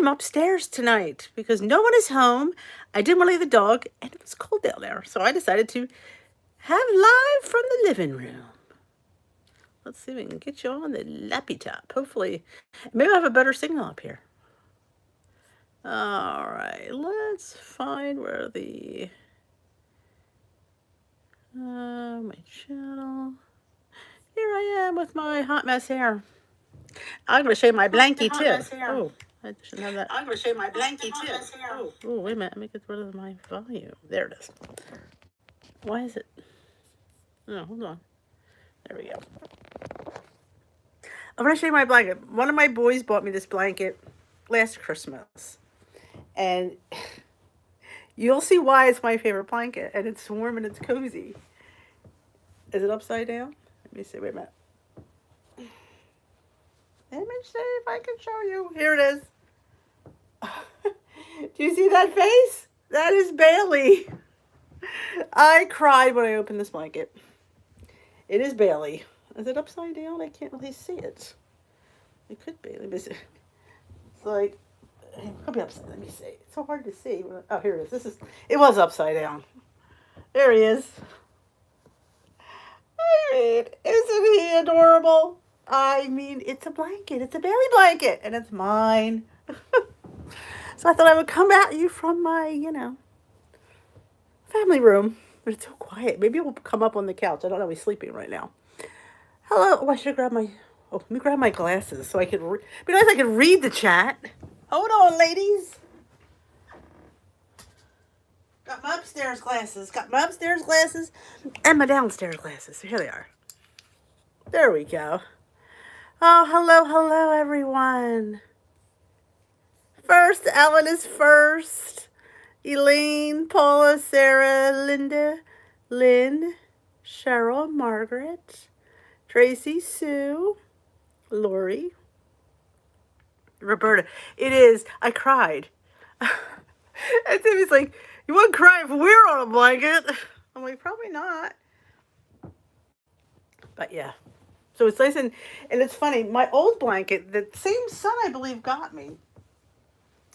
from upstairs tonight because no one is home. I didn't want to leave the dog, and it was cold down there. So I decided to have live from the living room. Let's see if we can get you on the lappy top. Hopefully, maybe I'll have a better signal up here. All right, let's find where the my channel. Here I am with my hot mess hair. I'm going to show you my blankie too. Oh, I shouldn't have that. I'm going to show you my blankie too. Oh, wait a minute. Let me get rid of my volume. There it is. Why is it? No, hold on. There we go. I'm going to show you my blanket. One of my boys bought me this blanket last Christmas. And you'll see why it's my favorite blanket. And it's warm and it's cozy. Is it upside down? Let me see. Wait a minute. Let me see if I can show you. Here it is. Do you see that face? That is Bailey. I cried when I opened this blanket. It is Bailey. Is it upside down? I can't really see it. It could be. Let me see. It's like, it could be upside. Let me see. It's so hard to see. Oh, here it is. It was upside down. There he is. I mean, isn't he adorable? I mean, it's a blanket. It's a Bailey blanket. And it's mine. So I thought I would come at you from my, family room. But it's so quiet. Maybe it will come up on the couch. I don't know. He's sleeping right now. Hello. Oh, I should grab my... Oh, let me grab my glasses so I could... Be nice I could read the chat. Hold on, ladies. Got my upstairs glasses. And my downstairs glasses. So here they are. There we go. Oh, hello, everyone. First, Ellen is first. Elaine, Paula, Sarah, Linda, Lynn, Cheryl, Margaret, Tracy, Sue, Lori, Roberta. It is. I cried. And Timmy's like, you wouldn't cry if we were on a blanket. I'm like, probably not. But yeah. So it's nice and it's funny. My old blanket, the same son I believe got me,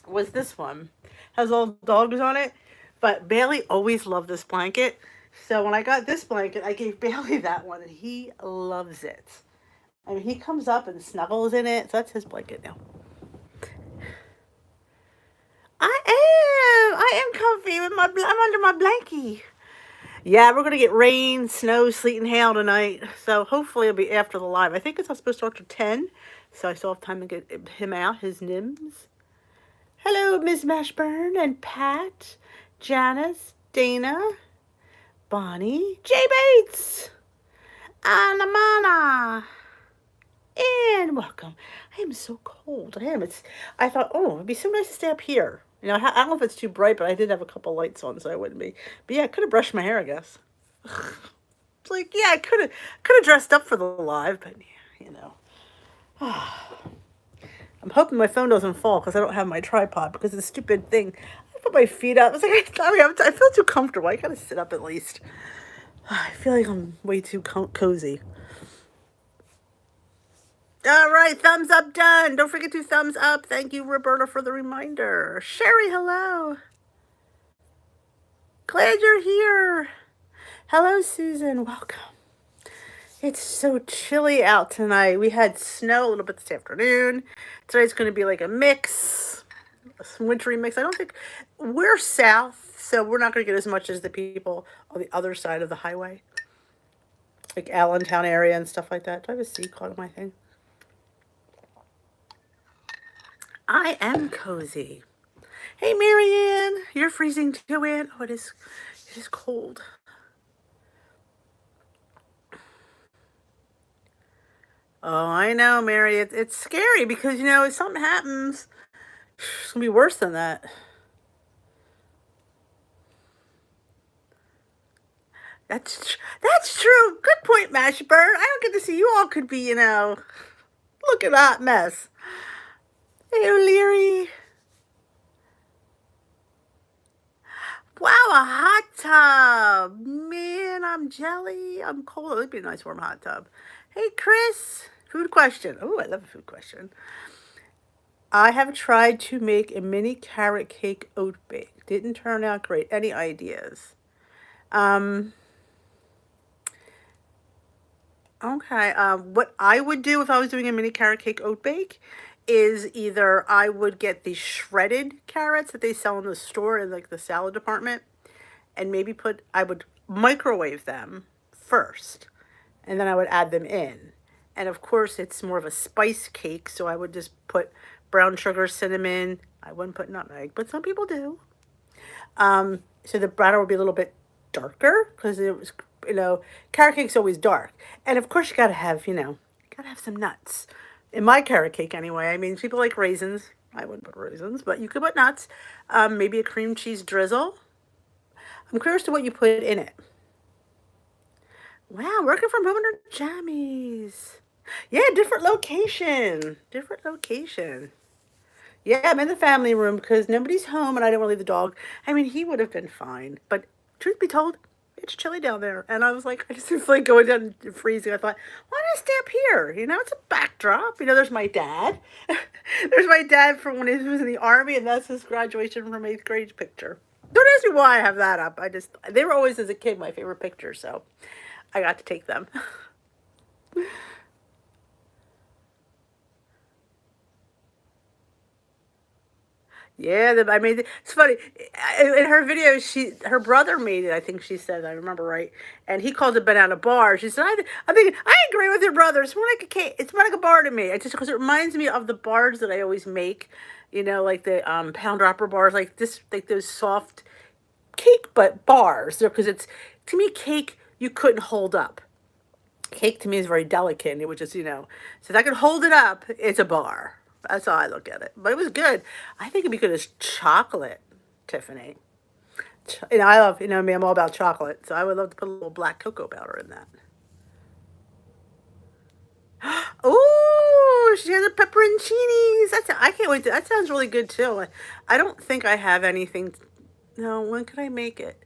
was this one. Has all dogs on it. But Bailey always loved this blanket. So when I got this blanket, I gave Bailey that one, and he loves it. I mean, he comes up and snuggles in it. So that's his blanket now. I am comfy with I'm under my blankie. Yeah, we're going to get rain, snow, sleet, and hail tonight. So hopefully it'll be after the live. I think it's supposed to start at 10. So I still have time to get him out, his nims. Hello, Ms. Mashburn and Pat, Janice, Dana, Bonnie, Jay Bates, Anna Mana, and welcome. I am so cold. I thought, oh, it'd be so nice to stay up here. I don't know if it's too bright, but I did have a couple lights on, so I wouldn't be. But yeah, I could have brushed my hair, I guess. It's like, yeah, I could have dressed up for the live, but I'm hoping my phone doesn't fall because I don't have my tripod because of the stupid thing. I put my feet up. It's like, I feel too comfortable. I gotta sit up at least. I feel like I'm way too cozy. All right, thumbs up done. Don't forget to thumbs up. Thank you, Roberta, for the reminder. Sherry, hello. Glad you're here. Hello, Susan. Welcome. It's so chilly out tonight. We had snow a little bit this afternoon. Tonight's going to be like a mix, a wintry mix. I don't think we're south, so we're not going to get as much as the people on the other side of the highway, like Allentown area and stuff like that. Do I have a sea caught on my thing? I am cozy. Hey, Marianne, you're freezing too, Ann. Oh, it is cold. Oh, I know, Mary. It's scary because, if something happens, it's going to be worse than that. That's true. Good point, Mashburn. I don't get to see you all could be, look at that mess. Hey, O'Leary. Wow, a hot tub. Man, I'm jelly. I'm cold. It'd be a nice warm hot tub. Hey, Chris. Food question. Oh, I love a food question. I have tried to make a mini carrot cake oat bake. Didn't turn out great. Any ideas? Um, okay. What I would do if I was doing a mini carrot cake oat bake is either I would get the shredded carrots that they sell in the store in like the salad department, and maybe I would microwave them first, and then I would add them in. And of course, it's more of a spice cake, so I would just put brown sugar, cinnamon. I wouldn't put nutmeg, but some people do. So the batter would be a little bit darker because it was, carrot cake's always dark. And of course, you gotta have some nuts. In my carrot cake, anyway. I mean, people like raisins. I wouldn't put raisins, but you could put nuts. Maybe a cream cheese drizzle. I'm curious to what you put in it. Wow, working from home under jammies. Yeah, different location. Different location. Yeah, I'm in the family room because nobody's home and I didn't want to leave the dog. I mean, he would have been fine. But truth be told, it's chilly down there. And I was like, I just feel like going down and freezing. I thought, why don't I stay up here? It's a backdrop. There's my dad. There's my dad from when he was in the army, and that's his graduation from 8th grade picture. Don't ask me why I have that up. They were always, as a kid, my favorite picture, so I got to take them. Yeah, I made it. It's funny. In her video, her brother made it. I think she said, I remember right, and he called it banana bar. She said, I think I agree with your brother. It's more like a cake. It's more like a bar to me. It's just because it reminds me of the bars that I always make. Like the pound dropper bars, like this, like those soft cake, but bars. Because it's, to me, cake you couldn't hold up. Cake to me is very delicate, and it would just. So if I could hold it up, it's a bar. That's how I look at it. But it was good. I think it'd be good as chocolate, Tiffany. I love, me, I'm all about chocolate. So I would love to put a little black cocoa powder in that. Oh, she has a pepperoncinis. I can't wait. That sounds really good too. I don't think I have anything. No, when could I make it?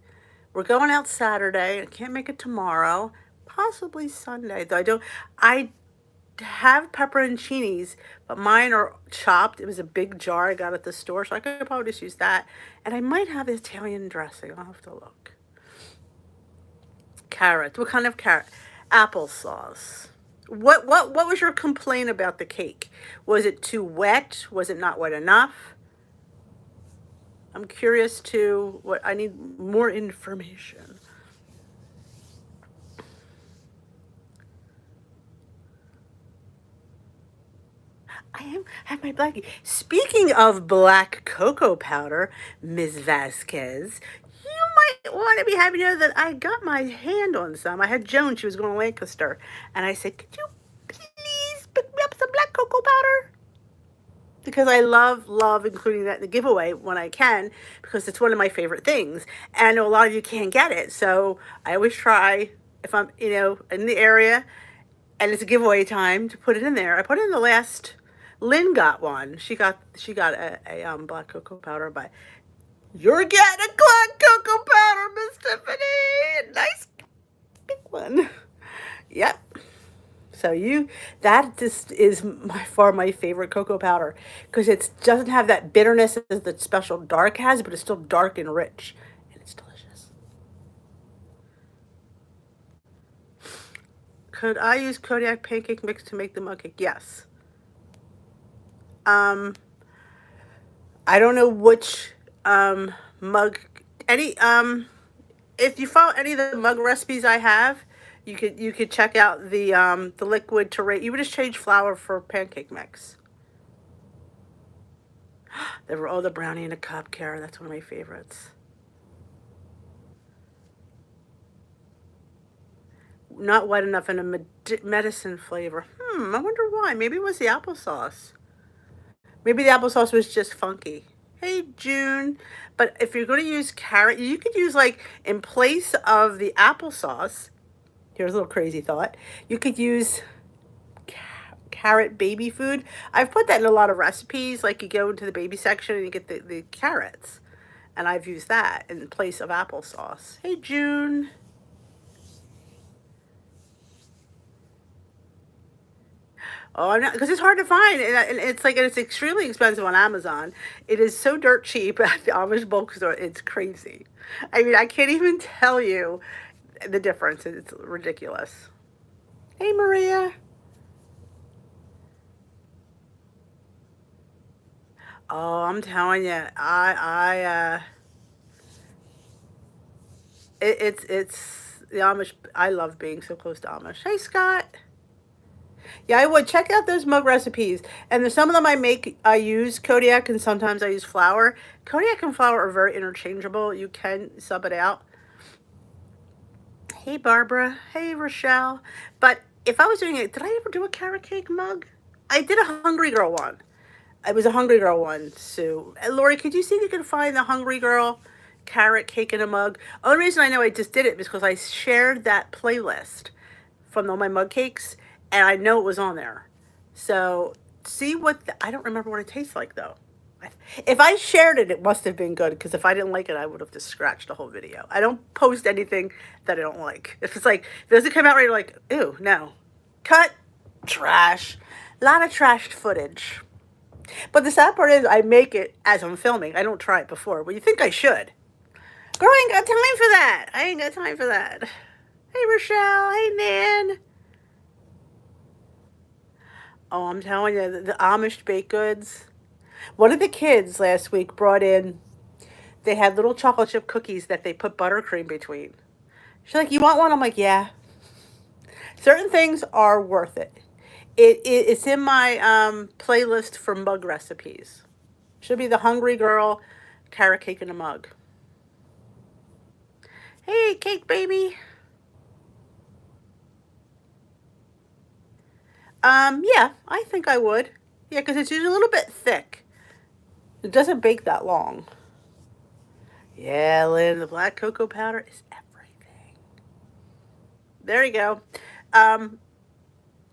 We're going out Saturday. I can't make it tomorrow. Possibly Sunday. Though I have pepperoncinis, but mine are chopped. It was a big jar I got at the store, so I could probably just use that. And I might have Italian dressing. I'll have to look. Carrots. What kind of carrot? Applesauce. What was your complaint about the cake? Was it too wet? Was it not wet enough? I'm curious to what I need more information. I have my blackie. Speaking of black cocoa powder, Ms. Vasquez, you might want to be happy to know that I got my hand on some. I had Joan, she was going to Lancaster, and I said, could you please pick me up some black cocoa powder? Because I love including that in the giveaway when I can, because it's one of my favorite things. And I know a lot of you can't get it, so I always try, if I'm, in the area, and it's a giveaway time, to put it in there. I put it in the last. Lynn got one. She got a black cocoa powder, but you're getting a black cocoa powder, Miss Tiffany. Nice big one. Yep. So that just is by far my favorite cocoa powder because it doesn't have that bitterness as the special dark has, but it's still dark and rich, and it's delicious. Could I use Kodiak pancake mix to make the mug cake? Yes. Um, I don't know which mug any if you follow any of the mug recipes I have, you could check out the liquid to rate. You would just change flour for pancake mix. There were the brownie in a cup, Kara. That's one of my favorites. Not wet enough in a medicine flavor. I wonder why. Maybe it was the applesauce. Maybe the applesauce was just funky. Hey, June. But if you're going to use carrot, you could use, like, in place of the applesauce, here's a little crazy thought, you could use carrot baby food. I've put that in a lot of recipes. Like, you go into the baby section and you get the carrots. And I've used that in place of applesauce. Hey, June. Oh, I'm not, because it's hard to find, and it's like, and it's extremely expensive on Amazon. It is so dirt cheap at the Amish bulk store. It's crazy. I mean, I can't even tell you the difference. It's ridiculous. Hey, Maria. Oh, I'm telling you, it's the Amish. I love being so close to Amish. Hey, Scott. Yeah, I would check out those mug recipes. And there's some of them I make. I use Kodiak, and sometimes I use flour. Kodiak and flour are very interchangeable. You can sub it out. Hey, Barbara. Hey, Rochelle. But if I was doing it, did I ever do a carrot cake mug? I did a Hungry Girl one. It was a Hungry Girl one, Sue. Lori, could you see if you can find the Hungry Girl carrot cake in a mug? Only reason I know I just did it is because I shared that playlist from all my mug cakes, and I know it was on there. So see what I don't remember what it tastes like though. If I shared it, it must have been good because if I didn't like it, I would have just scratched the whole video. I don't post anything that I don't like. If it's like if it doesn't come out right, you're like, ew, no, cut, trash, a lot of trashed footage. But the sad part is, I make it as I'm filming. I don't try it before. Well, you think I should? Girl, I ain't got time for that. I ain't got time for that. Hey, Rochelle. Hey, Nan. Oh, I'm telling you, the Amish baked goods. One of the kids last week brought in, they had little chocolate chip cookies that they put buttercream between. She's like, you want one? I'm like, yeah. Certain things are worth it. It's in my playlist for mug recipes. Should be the Hungry Girl carrot cake in a mug. Hey, cake baby. Yeah, I think I would. Yeah, because it's usually a little bit thick. It doesn't bake that long. Yeah, Lynn, the black cocoa powder is everything. There you go. Um,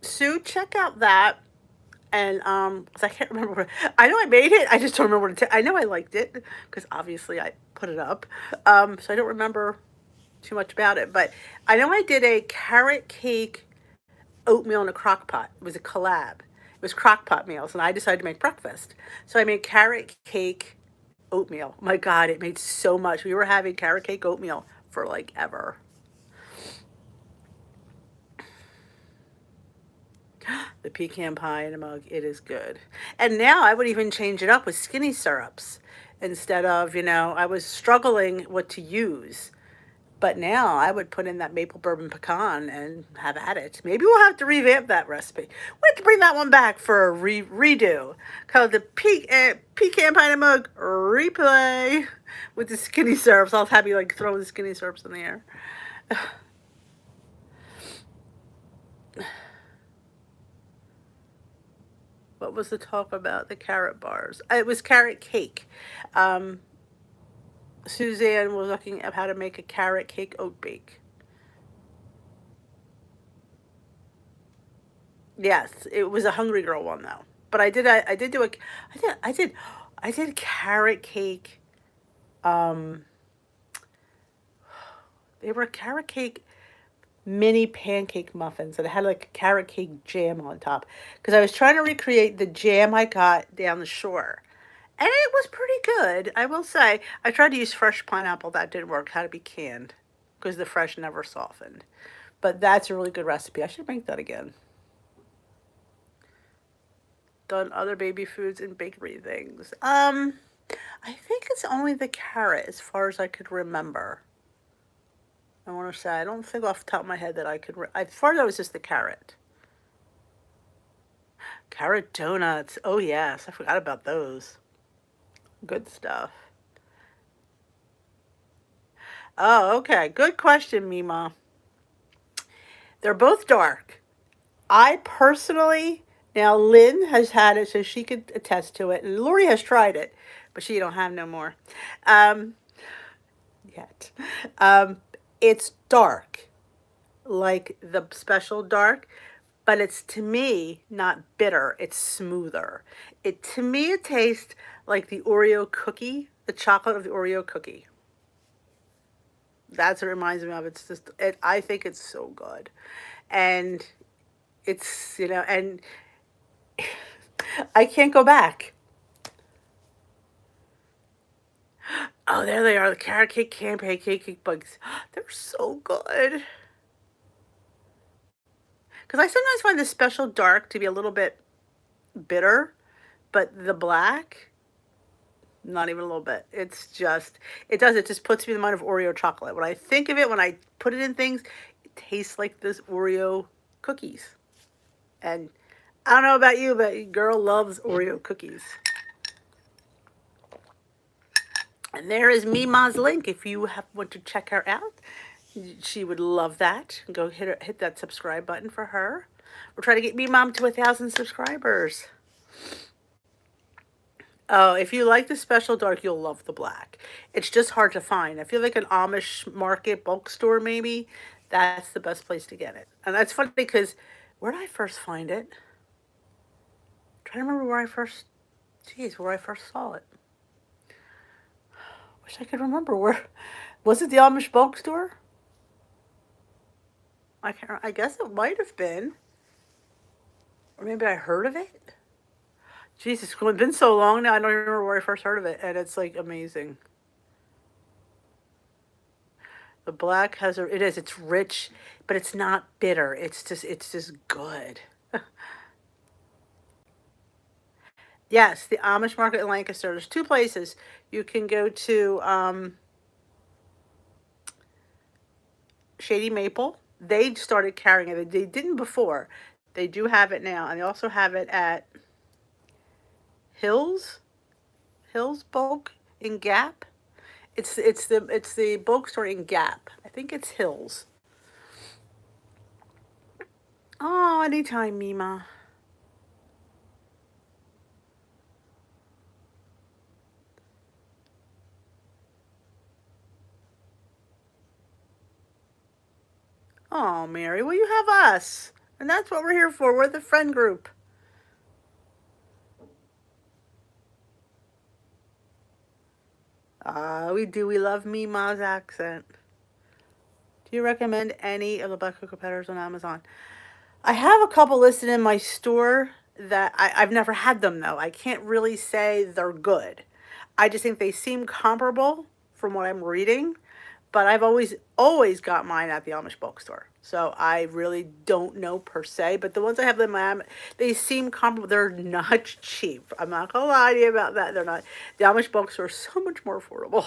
Sue, check out that. And 'cause I can't remember what I know I made it. I just don't remember what I know I liked it because obviously I put it up. So I don't remember too much about it, but I know I did a carrot cake oatmeal in a crock pot. It was a collab. It was crock pot meals, and I decided to make breakfast. So I made carrot cake oatmeal. My God, it made so much. We were having carrot cake oatmeal for like ever. The pecan pie in a mug, it is good. And now I would even change it up with skinny syrups instead of, I was struggling what to use. But now I would put in that maple bourbon pecan and have at it. Maybe we'll have to revamp that recipe. We have to bring that one back for a redo. Called the pecan pie in a mug replay with the skinny syrups. I'll have you like throwing the skinny syrups in the air. What was the talk about? The carrot bars. It was carrot cake. Um, Suzanne was looking at how to make a carrot cake oat bake. Yes, it was a Hungry Girl one though. But I did do a I did carrot cake. Um, they were carrot cake mini pancake muffins and it had like a carrot cake jam on top because I was trying to recreate the jam I got down the shore. And it was pretty good, I will say. I tried to use fresh pineapple. That didn't work. It had to be canned because the fresh never softened. But that's a really good recipe. I should make that again. Done other baby foods and bakery things. I think it's only the carrot as far as I could remember. I want to say I don't think off the top of my head that I could. As far as it was just the carrot. Carrot donuts. Oh yes, I forgot about those. Good stuff. Oh, okay. Good question, Mima. They're both dark. I personally, now Lynn has had it, so she could attest to it, and Lori has tried it, but she don't have no more um, yet. Um, it's dark, like the special dark, but it's to me not bitter. It's smoother. It to me it tastes like the Oreo cookie, the chocolate of the Oreo cookie. That's what it reminds me of. It's just I think it's so good, and it's and I can't go back. Oh, there they are, the carrot cake, pancake bugs. They're so good. Because I sometimes find the special dark to be a little bit bitter, but the black, not even a little bit. It just puts me in the mind of Oreo chocolate. When I think of it, when I put it in things, it tastes like this Oreo cookies. And I don't know about you, but girl loves Oreo cookies. And there is Mima's link if you want to check her out. She would love that. Go hit that subscribe button for her. We're trying to get me mom to 1,000 subscribers. Oh, if you like the special dark, you'll love the black. It's just hard to find. I feel like an Amish market bulk store, maybe. That's the best place to get it. And that's funny because where did I first find it? I'm trying to remember where I first saw it. Wish I could remember where. Was it the Amish bulk store? I can't. I guess it might have been, or maybe I heard of it. Jesus, it's been so long now. I don't even remember where I first heard of it, and it's like amazing. The black has a. It is. It's rich, but it's not bitter. It's just good. Yes, the Amish market in Lancaster. There's two places you can go to. Shady Maple. They started carrying it. They didn't before. They do have it now, and they also have it at Hills Bulk in Gap. It's the bulk store in Gap. I think it's Hills. Oh, anytime, Mima. Oh, Mary, well, you have us. And that's what we're here for. We're the friend group. We do. We love Mima's accent. Do you recommend any of the Black Cocoa Petters on Amazon? I have a couple listed in my store that I've never had them, though. I can't really say they're good. I just think they seem comparable from what I'm reading. But I've always got mine at the Amish bookstore. So I really don't know per se. But the ones I have in my, they seem comparable. They're not cheap. I'm not going to lie to you about that. They're not. The Amish bookstore is so much more affordable.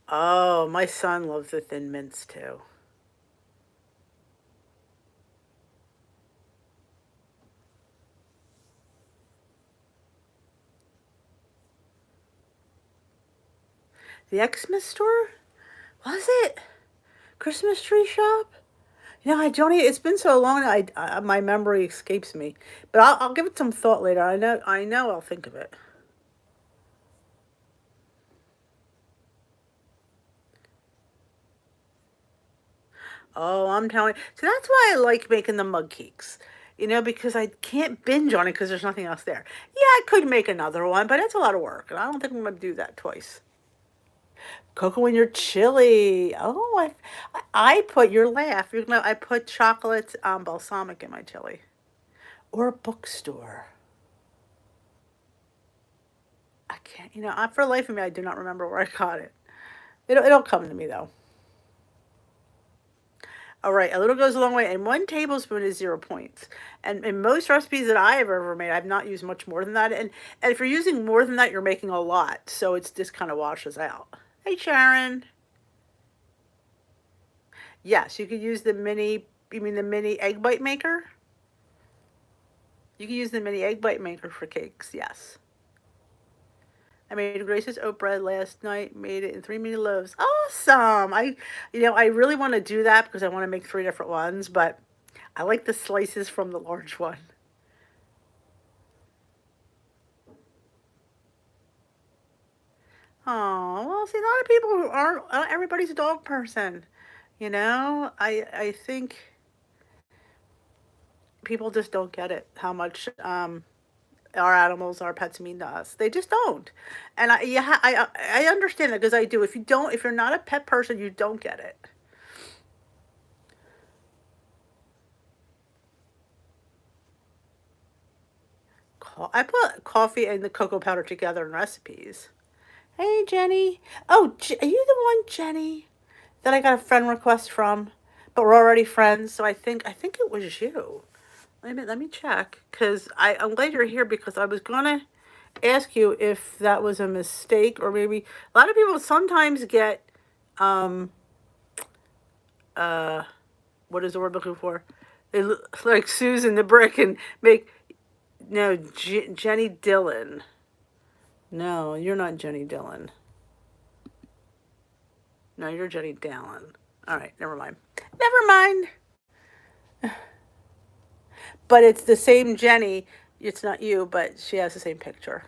Oh, my son loves the Thin Mints too. The Xmas store? Was it? Christmas tree shop? I don't. It's been so long. My memory escapes me. But I'll give it some thought later. I know. I'll think of it. Oh, I'm telling you. So that's why I like making the mug cakes. Because I can't binge on it because there's nothing else there. Yeah, I could make another one, but it's a lot of work, and I don't think I'm going to do that twice. Cocoa in your chili. Oh, I put your laugh. I put chocolate balsamic in my chili, or a bookstore. I can't. For the life of me, I do not remember where I got it. It'll come to me though. All right, a little goes a long way, and 1 tablespoon is 0 points. And in most recipes that I have ever made, I've not used much more than that. And if you're using more than that, you're making a lot, so it's just kind of washes out. Hey, Sharon. Yes, you could use the mini. You mean the mini egg bite maker? You can use the mini egg bite maker for cakes. Yes. I made Grace's oat bread last night. Made it in 3 mini loaves. Awesome! I really want to do that because I want to make 3 different ones, but I like the slices from the large one. Oh, well, see, a lot of people who aren't. Everybody's a dog person. I think people just don't get it how much our animals, our pets mean to us. They just don't. And I understand that because I do. If you're not a pet person, you don't get it. I put coffee and the cocoa powder together in recipes. Hey, Jenny. Oh, are you the one, Jenny, that I got a friend request from? But we're already friends, so I think it was you. Let me check, because I'm glad you're here, because I was gonna ask you if that was a mistake, or maybe a lot of people sometimes get um uh what is the word I'm looking for? They look like Susan the Brick and make no Jenny Dillon. No, you're not Jenny Dillon. No, you're Jenny Dallin. All right, never mind. Never mind. But it's the same Jenny. It's not you, but she has the same picture.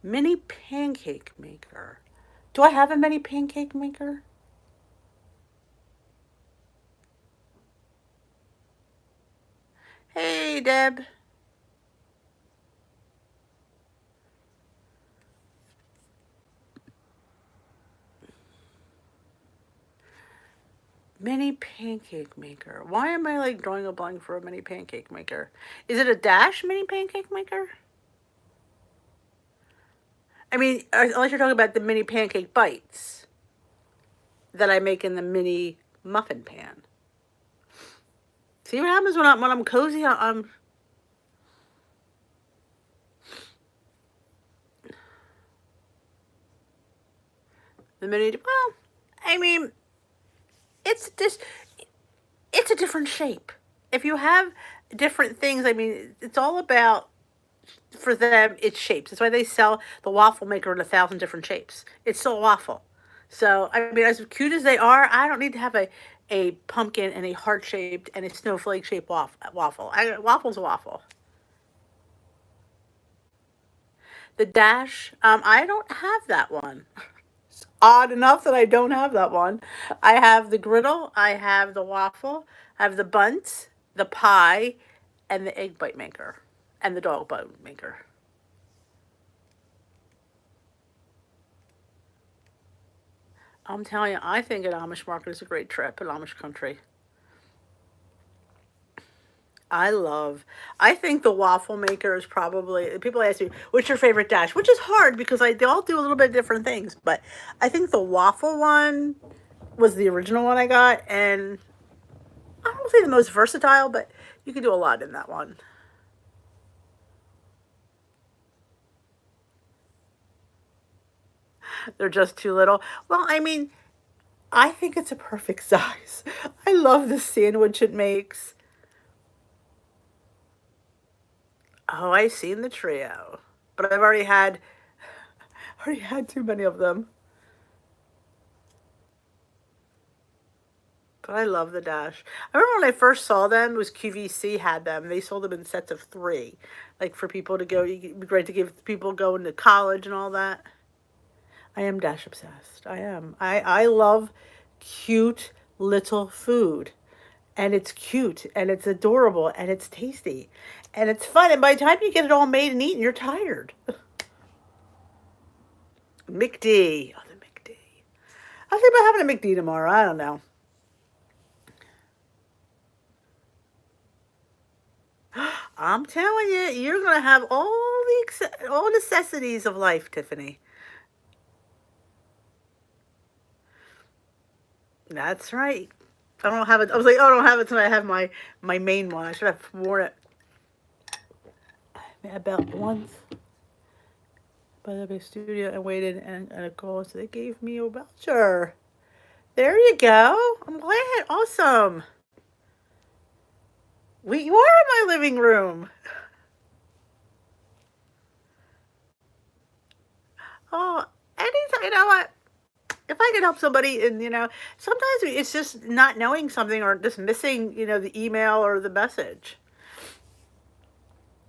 Mini pancake maker. Do I have a mini pancake maker? Hey, Deb. Mini pancake maker. Why am I like drawing a blank for a mini pancake maker? Is it a Dash mini pancake maker? I mean, unless you're talking about the mini pancake bites that I make in the mini muffin pan. See what happens when I'm cozy? I'm the mini. Well, I mean, it's just it's a different shape. If you have different things, I mean, it's all about for them. It's shapes. That's why they sell the waffle maker in 1,000 different shapes. It's still a waffle. So I mean, as cute as they are, I don't need to have a pumpkin and a heart shaped and a snowflake shaped waffle. Waffle's a waffle. The Dash, I don't have that one. Odd enough that I don't have that one. I have the griddle, I have the waffle, I have the buns, the pie, and the egg bite maker, and the dog bone maker. I'm telling you, I think an Amish market is a great trip in Amish country. I love. I think the waffle maker is probably. People ask me, "What's your favorite Dash?" Which is hard because they all do a little bit different things. But I think the waffle one was the original one I got, and I don't say the most versatile, but you can do a lot in that one. They're just too little. Well, I mean, I think it's a perfect size. I love the sandwich it makes. Oh, I've seen the trio, but I've already had too many of them. But I love the Dash. I remember when I first saw them, it was QVC had them. They sold them in sets of three, like for people to go. It'd be great to give people going to college and all that. I am Dash obsessed. I am. I love cute little food. And it's cute and it's adorable and it's tasty and it's fun. And by the time you get it all made and eaten, you're tired. McD. Oh, the McD. I was thinking about having a McD tomorrow. I don't know. I'm telling you, you're gonna have all necessities of life, Tiffany. That's right. I don't have it. I was like, oh, I don't have it until I have my main one. I should have worn it about once by the big studio and waited and a call, so they gave me a voucher. There you go. I'm glad. Awesome. You are in my living room. Oh, anytime. You know what? If I can help somebody, and sometimes it's just not knowing something or just missing, the email or the message.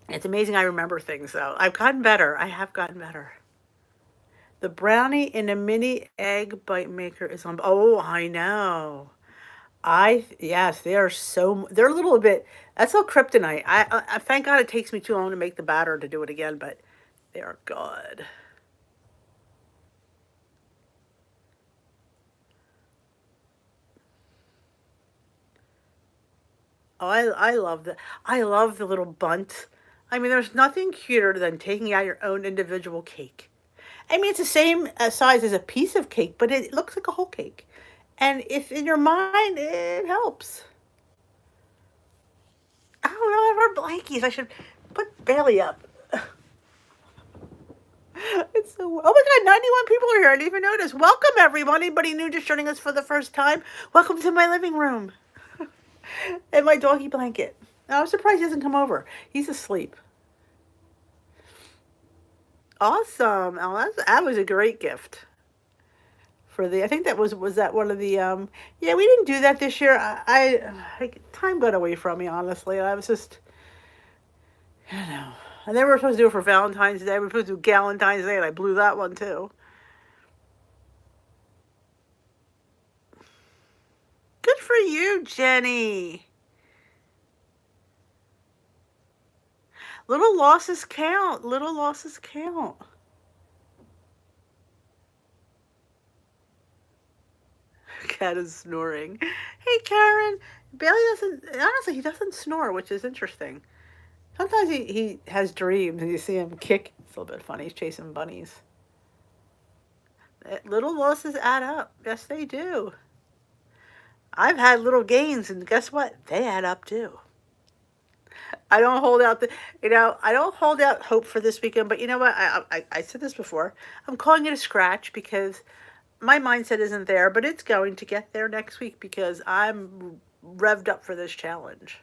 It's amazing I remember things, though. I've gotten better. I have gotten better. The brownie in a mini egg bite maker is on. Oh, I know. Yes, they're a little bit. That's all kryptonite. I thank God it takes me too long to make the batter to do it again, but they are good. Oh, I love the I love the little bunt. I mean, there's nothing cuter than taking out your own individual cake. I mean, it's the same size as a piece of cake, but it looks like a whole cake. And if in your mind, it helps. Oh no, I have our blankies. I should put Bailey up. It's so. Oh my God, 91 people are here. I didn't even notice. Welcome, everyone. Anybody new just joining us for the first time? Welcome to my living room and my doggy blanket. I'm surprised he doesn't come over. He's asleep. Awesome. Oh, that was a great gift for the. I think was that one of the. Yeah, we didn't do that this year. Time got away from me. Honestly, I was just. I don't know. And they were supposed to do it for Valentine's Day. We were supposed to do Galentine's Day, and I blew that one too. Good for you, Jenny. Little losses count. Little losses count. Cat is snoring. Hey, Karen. Bailey doesn't, honestly, he doesn't snore, which is interesting. Sometimes he has dreams and you see him kick. It's a little bit funny. He's chasing bunnies. Little losses add up. Yes, they do. I've had little gains, and guess what? They add up too. I don't hold out I don't hold out hope for this weekend, but you know what? I said this before. I'm calling it a scratch because my mindset isn't there, but it's going to get there next week because I'm revved up for this challenge.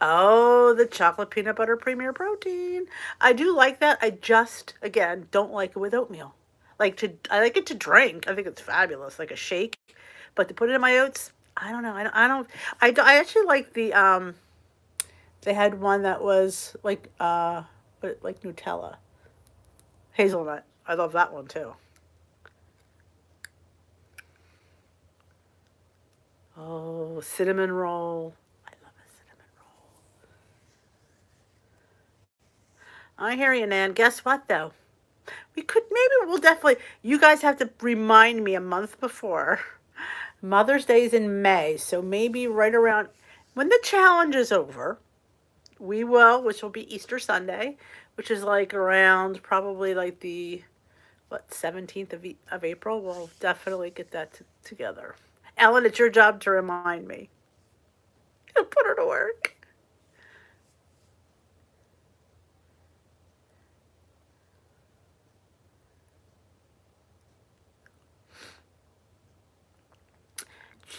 Oh, the chocolate peanut butter premier protein. I do like that. I just, again, don't like it with oatmeal. I like it to drink. I think it's fabulous, like a shake. But to put it in my oats, I don't know. I actually like they had one that was like Nutella, hazelnut. I love that one too. Oh, cinnamon roll. I love a cinnamon roll. I hear you, Nan. Guess what though? We'll definitely, you guys have to remind me a month before. Mother's Day is in May, so maybe right around when the challenge is over, we will, which will be Easter Sunday, which is like around probably like the, what, 17th of April. We'll definitely get that together. Ellen, it's your job to remind me. Put her to work.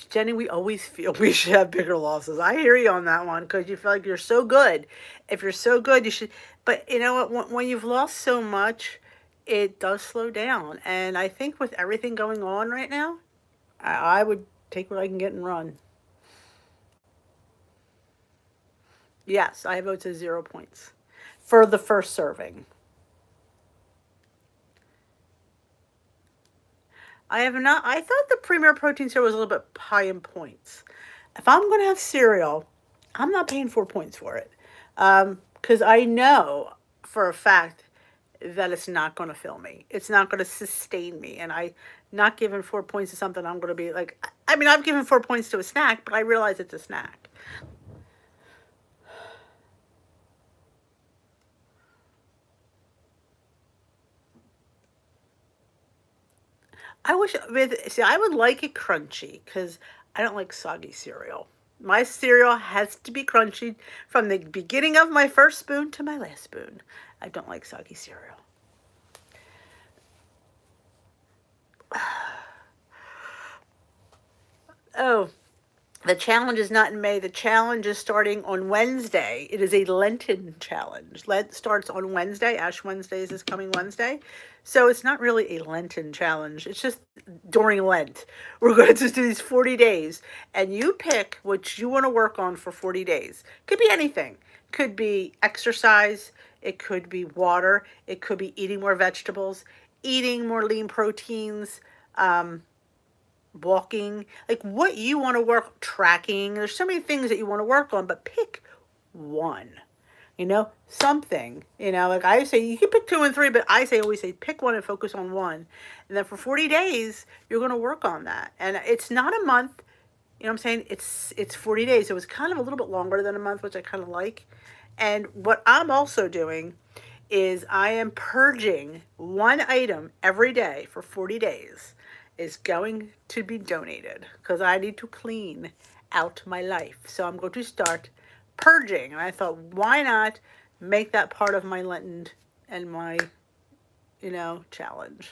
Jenny, we always feel we should have bigger losses. I hear you on that one because you feel like you're so good. If you're so good, you should. But you know what? When you've lost so much, it does slow down. And I think with everything going on right now, I would take what I can get and run. Yes, I vote to 0 points for the first serving. I have not. I thought the Premier Protein cereal was a little bit high in points. If I'm going to have cereal, I'm not paying 4 points for it. Because I know for a fact that it's not going to fill me. It's not going to sustain me. And I not giving 4 points to something I'm going to be like, I mean, I've given 4 points to a snack, but I realize it's a snack. I would like it crunchy because I don't like soggy cereal. My cereal has to be crunchy from the beginning of my first spoon to my last spoon. I don't like soggy cereal. Oh, the challenge is not in May. The challenge is starting on Wednesday. It is a Lenten challenge. Lent starts on Wednesday. Ash Wednesdays is coming Wednesday. So it's not really a Lenten challenge. It's just during Lent. We're going to just do these 40 days. And you pick what you want to work on for 40 days. Could be anything. Could be exercise. It could be water. It could be eating more vegetables, eating more lean proteins, walking, like what you want to work, tracking. There's so many things that you want to work on, but pick one. something. Like I say, you can pick two and three, but I say always say pick one and focus on one. And then for 40 days, you're going to work on that. And it's not a month. You know what I'm saying? It's 40 days. So it's kind of a little bit longer than a month, which I kind of like. And what I'm also doing is I am purging one item every day for 40 days is going to be donated because I need to clean out my life. So I'm going to start purging. And I thought, why not make that part of my Lenten and my, challenge?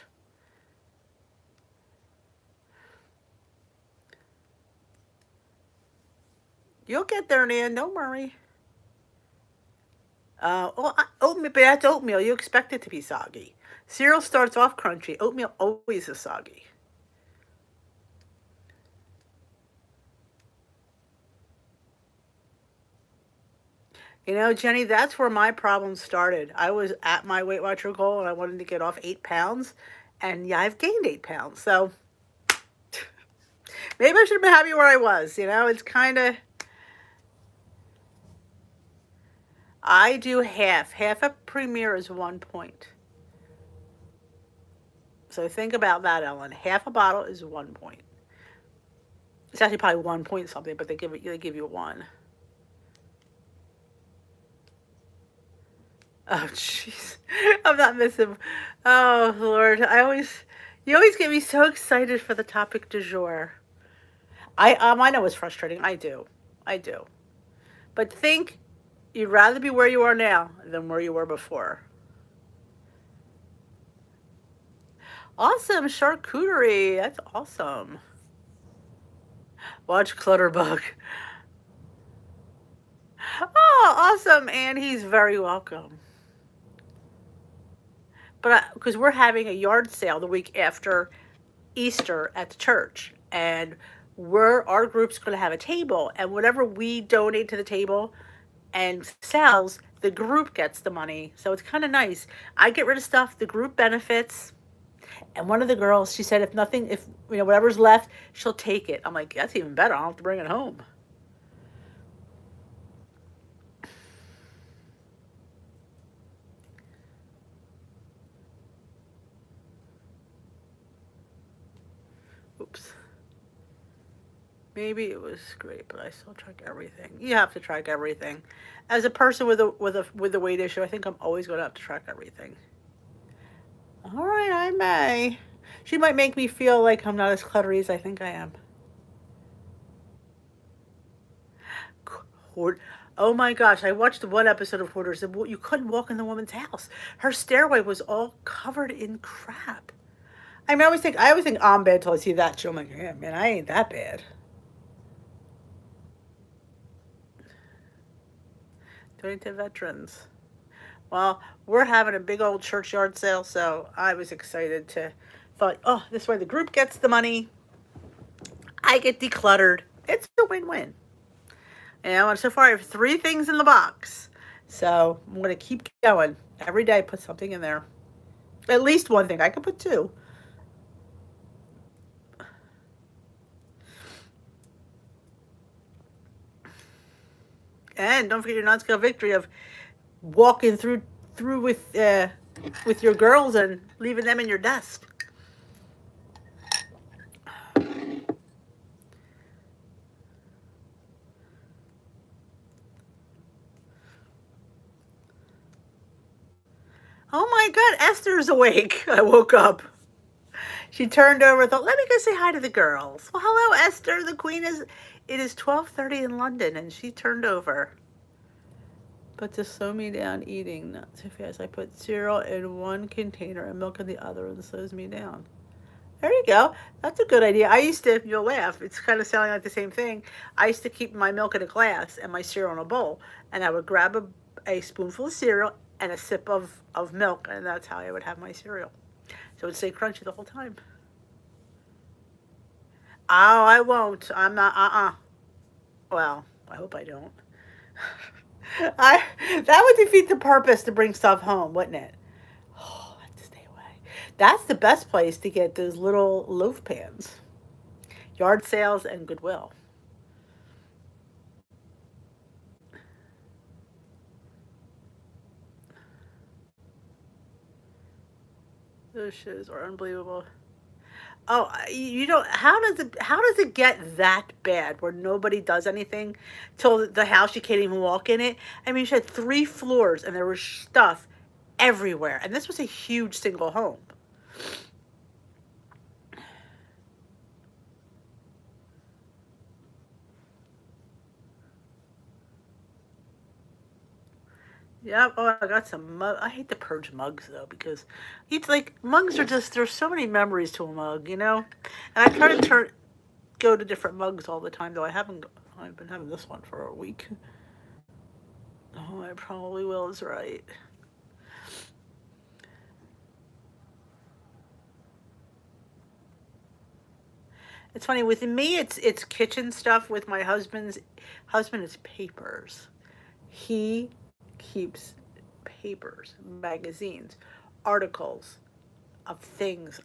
You'll get there, Nan. Don't worry. Oatmeal, but that's oatmeal. You expect it to be soggy. Cereal starts off crunchy. Oatmeal always is soggy. Jenny, that's where my problem started. I was at my Weight Watcher goal and I wanted to get off 8 pounds. And yeah, I've gained 8 pounds. So maybe I should have been happy where I was. It's kind of. I do half. Half a premier is 1 point. So think about that, Ellen. Half a bottle is 1 point. It's actually probably 1 point something, but they give you one. Oh, jeez. I'm not missing. Oh, Lord. You always get me so excited for the topic du jour. I know it's frustrating. I do. But think you'd rather be where you are now than where you were before. Awesome. Charcuterie. That's awesome. Watch Clutterbug. Oh, awesome. And he's very welcome. But because we're having a yard sale the week after Easter at the church, and our group's going to have a table, and whatever we donate to the table and sells, the group gets the money. So it's kind of nice. I get rid of stuff, the group benefits. And one of the girls, she said, if whatever's left, she'll take it. I'm like, that's even better. I don't have to bring it home. Oops. Maybe it was great, but I still track everything. You have to track everything. As a person with a weight issue, I think I'm always going to have to track everything. All right, I may. She might make me feel like I'm not as cluttery as I think I am. Oh my gosh, I watched one episode of Hoarders and you couldn't walk in the woman's house. Her stairway was all covered in crap. I mean, I always think I'm bad till I see that show. I'm like, yeah, man, I ain't that bad. Donate to veterans. Well, we're having a big old churchyard sale, so I was excited thought, oh, this way the group gets the money. I get decluttered. It's a win-win. And so far I have 3 things in the box. So I'm going to keep going. Every day put something in there. At least one thing. I could put 2. And don't forget your non-scale victory of walking through with your girls and leaving them in your desk. Oh my God, Esther's awake. I woke up. She turned over and thought, let me go say hi to the girls. Well, hello, Esther. It is 12:30 in London, and she turned over. But to slow me down eating, not too fast, I put cereal in one container and milk in the other, and slows me down. There you go. That's a good idea. You'll laugh. It's kind of sounding like the same thing. I used to keep my milk in a glass and my cereal in a bowl, and I would grab a spoonful of cereal and a sip of milk, and that's how I would have my cereal. So it would stay crunchy the whole time. Oh, I won't. I'm not, Well, I hope I don't. That would defeat the purpose to bring stuff home, wouldn't it? Oh, I have to stay away. That's the best place to get those little loaf pans. Yard sales and Goodwill. Those shows are unbelievable. Oh, you don't. How does it get that bad where nobody does anything till the house you can't even walk in it? I mean, she had 3 floors and there was stuff everywhere, and this was a huge single home. Yeah. Oh, I got some mug. I hate to purge mugs though because it's like mugs are just there's so many memories to a mug. And I try to go to different mugs all the time though. I've been having this one for a week. Oh, I probably will. Is right. It's funny with me. It's kitchen stuff. With my husband, it's papers. He keeps papers, magazines, articles of things.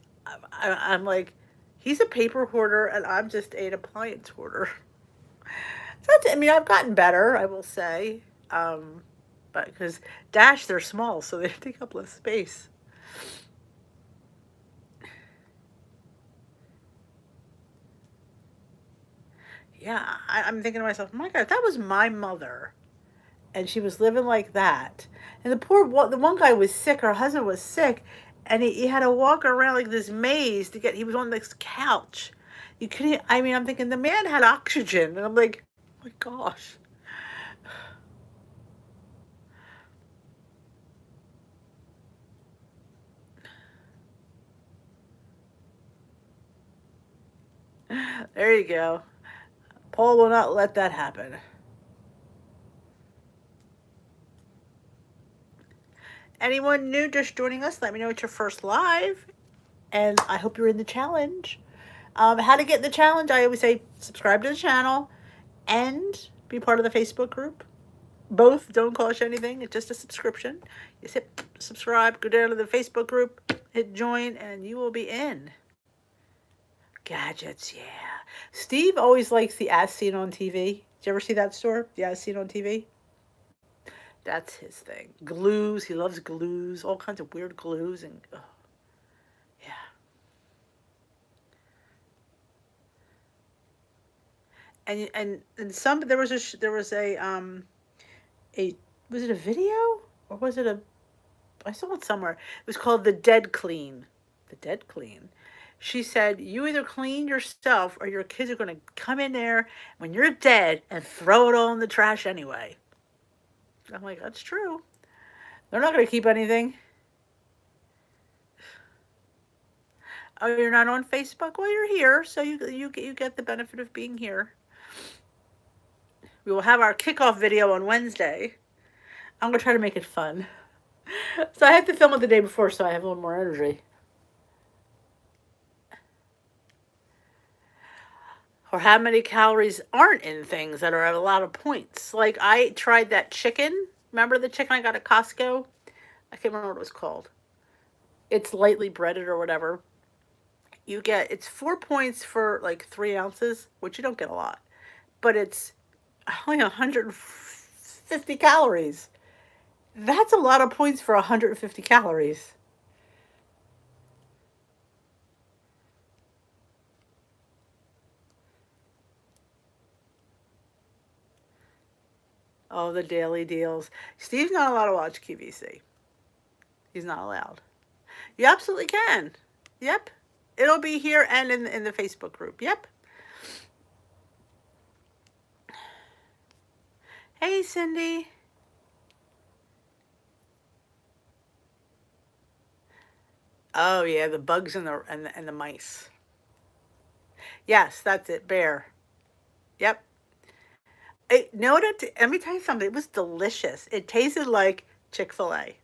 I'm like, he's a paper hoarder, and I'm just an appliance hoarder. I mean, I've gotten better, I will say, but because they're small, so they take up less space. Yeah, I'm thinking to myself, my God, that was my mother, and she was living like that. And the one guy was sick. Her husband was sick, and he had to walk around like this maze to get. He was on this couch. You couldn't. I mean, I'm thinking the man had oxygen, and I'm like, oh my gosh. There you go. Paul will not let that happen. Anyone new just joining us? Let me know it's your first live, and I hope you're in the challenge. How to get in the challenge? I always say subscribe to the channel and be part of the Facebook group. Both don't cost you anything. It's just a subscription. You just hit subscribe, go down to the Facebook group, hit join, and you will be in. Gadgets, yeah. Steve always likes the as seen on TV. Did you ever see that store? The as seen on TV? That's his thing. Glues. He loves glues. All kinds of weird glues and oh, yeah. And some there was a was it a video or was it a I saw it somewhere. It was called the Dead Clean. The Dead Clean. She said, you either clean yourself or your kids are going to come in there when you're dead and throw it all in the trash anyway. I'm like, that's true. They're not going to keep anything. Oh, you're not on Facebook? Well, you're here, so you get the benefit of being here. We will have our kickoff video on Wednesday. I'm going to try to make it fun. So I have to film it the day before so I have a little more energy. Or how many calories aren't in things that are at a lot of points. Like I tried that chicken. Remember the chicken I got at Costco? I can't remember what it was called. It's lightly breaded or whatever. It's 4 points for like 3 ounces, which you don't get a lot. But it's only 150 calories. That's a lot of points for 150 calories. Oh, the daily deals. Steve's not allowed to watch QVC. He's not allowed. You absolutely can. Yep. It'll be here and in the Facebook group. Yep. Hey, Cindy. Oh yeah, the bugs and the mice. Yes, that's it. Bear. Yep. Let me tell you something. It was delicious. It tasted like Chick-fil-A.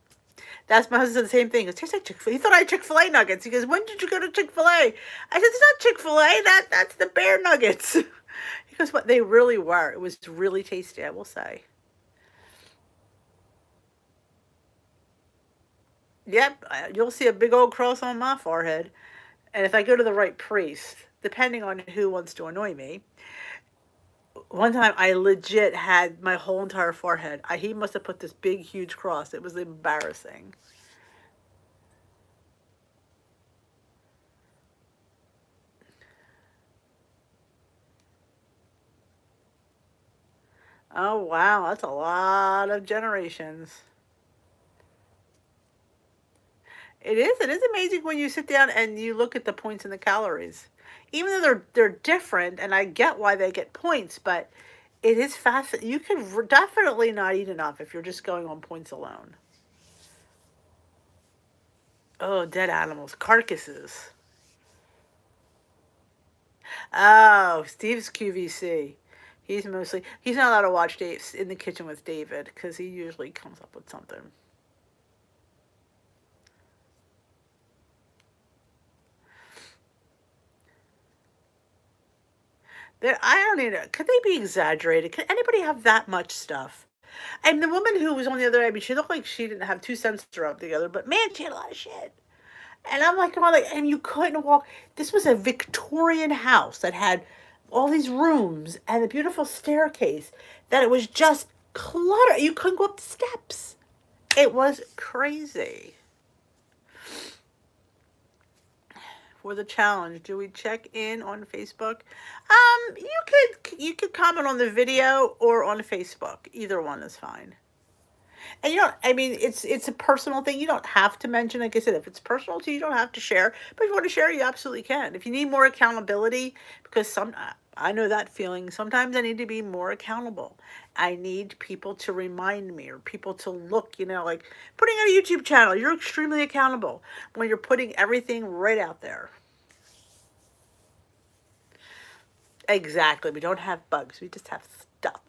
That's my husband said the same thing. It tastes like Chick-fil-A. He thought I had Chick-fil-A nuggets. He goes, when did you go to Chick-fil-A? I said, it's not Chick-fil-A. That's the bear nuggets. He goes, what they really were. It was really tasty, I will say. Yep, you'll see a big old cross on my forehead. And if I go to the right priest, depending on who wants to annoy me, one time I legit had my whole entire forehead. He must have put this big, huge cross. It was embarrassing. Oh, wow. That's a lot of generations. It is. It is amazing when you sit down and you look at the points and the calories. Even though they're different, and I get why they get points, but it is fascinating. You could definitely not eat enough if you're just going on points alone. Oh, dead animals, carcasses. Oh, Steve's QVC. He's not allowed to watch Dave in the kitchen with David because he usually comes up with something. I don't even know. Could they be exaggerated? Could anybody have that much stuff? And the woman who was on the other end, I mean, she looked like she didn't have two cents to rub together, but man, she had a lot of shit. And I'm like, oh, like, and you couldn't walk. This was a Victorian house that had all these rooms and a beautiful staircase. That it was just clutter. You couldn't go up the steps. It was crazy. For the challenge, do we check in on Facebook? You could comment on the video or on Facebook. Either one is fine. And you don't, I mean, it's a personal thing. You don't have to mention, like I said, if it's personal to you, you don't have to share. But if you want to share, you absolutely can. If you need more accountability, because I know that feeling. Sometimes I need to be more accountable. I need people to remind me or people to look, like putting out a YouTube channel. You're extremely accountable when you're putting everything right out there. Exactly. We don't have bugs. We just have stuff.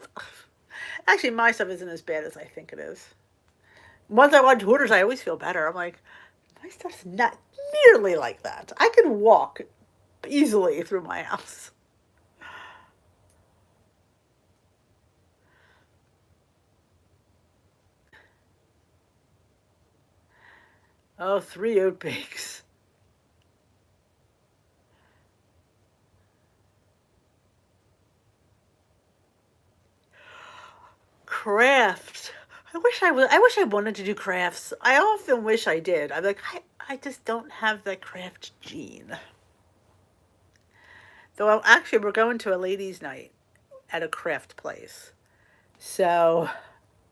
Actually, my stuff isn't as bad as I think it is. Once I watch Hooters, I always feel better. I'm like, my stuff's not nearly like that. I can walk easily through my house. Oh, 3 oat bakes. Crafts. I wish I wanted to do crafts. I often wish I did. I'm like, I just don't have that craft gene. Though actually we're going to a ladies' night at a craft place. So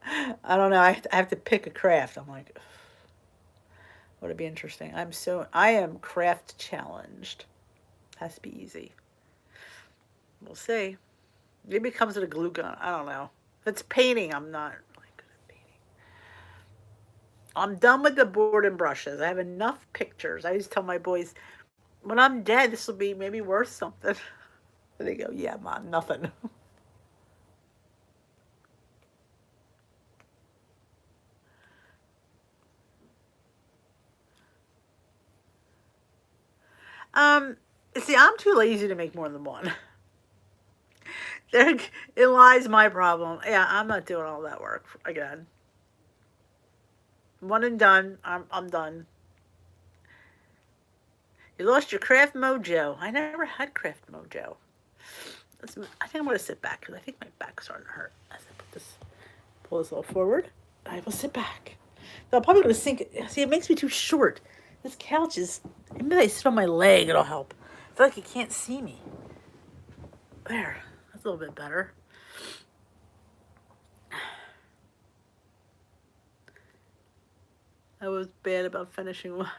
I don't know. I have to pick a craft. I'm like, would it be interesting? I am craft challenged. Has to be easy. We'll see. Maybe it comes with a glue gun. I don't know. If it's painting, I'm not really good at painting. I'm done with the board and brushes. I have enough pictures. I used to tell my boys, when I'm dead, this will be maybe worth something. And they go, yeah, Mom, nothing. Um, See, I'm too lazy to make more than one. There, it lies my problem. Yeah, I'm not doing all that work again. One and done. I'm done. You lost your craft mojo. I never had craft mojo. I think I'm going to sit back because I think my back's starting to hurt as I pull this a little forward. I will sit back. So I'm probably going to sink it. See, it makes me too short. This couch is. Maybe if I sit on my leg, it'll help. I feel like you can't see me. There. That's a little bit better. I was bad about finishing one.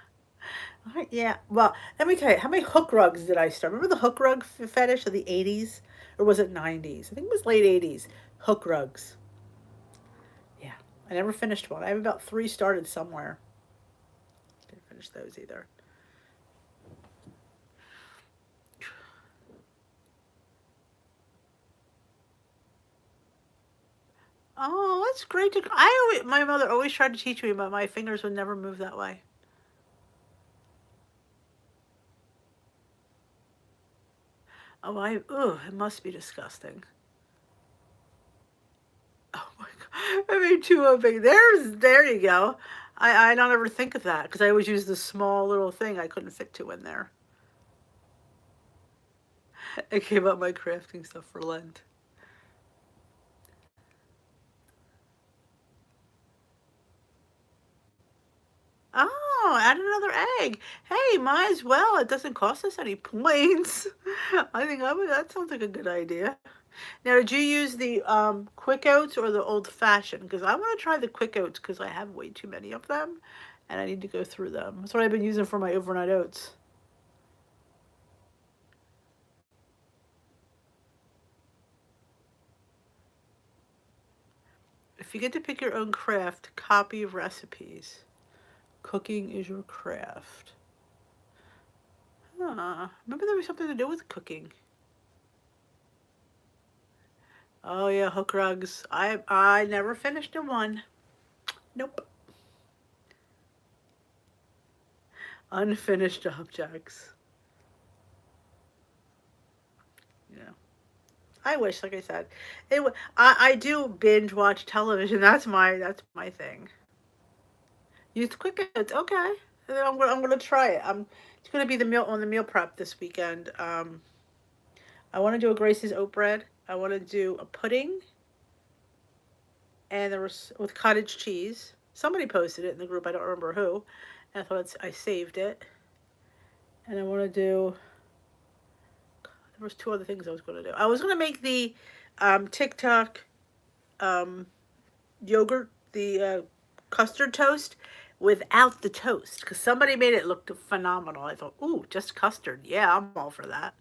All right, yeah. Well, let me tell you, how many hook rugs did I start? Remember the hook rug fetish of the 80s? Or was it 90s? I think it was late 80s. Hook rugs. Yeah. I never finished one. I have about 3 started somewhere. Didn't finish those either. Oh, that's great. My mother always tried to teach me, but my fingers would never move that way. It must be disgusting. Oh my God. I made 2 big. There you go. I don't ever think of that because I always use the small little thing. I couldn't fit 2 in there. I gave up my crafting stuff for Lent. Oh, add another egg. Hey, might as well. It doesn't cost us any points. That sounds like a good idea. Now, did you use the quick oats or the old fashioned? Because I want to try the quick oats because I have way too many of them, and I need to go through them. That's what I've been using for my overnight oats. If you get to pick your own craft, copy recipes. Cooking is your craft. Huh. Maybe there was something to do with cooking. Oh yeah, hook rugs. I never finished in one. Nope. Unfinished objects. Yeah. I wish, like I said, I do binge watch television. That's my thing. Use quick notes. Okay. I'm gonna try it. It's gonna be the meal on the meal prep this weekend. I want to do a Grace's oat bread. I want to do a pudding, and there was with cottage cheese. Somebody posted it in the group. I don't remember who. And I saved it, and I want to do. There was two other things I was going to do. I was going to make the TikTok um, yogurt, the custard toast without the toast because somebody made it look phenomenal. I thought, ooh, just custard. Yeah, I'm all for that.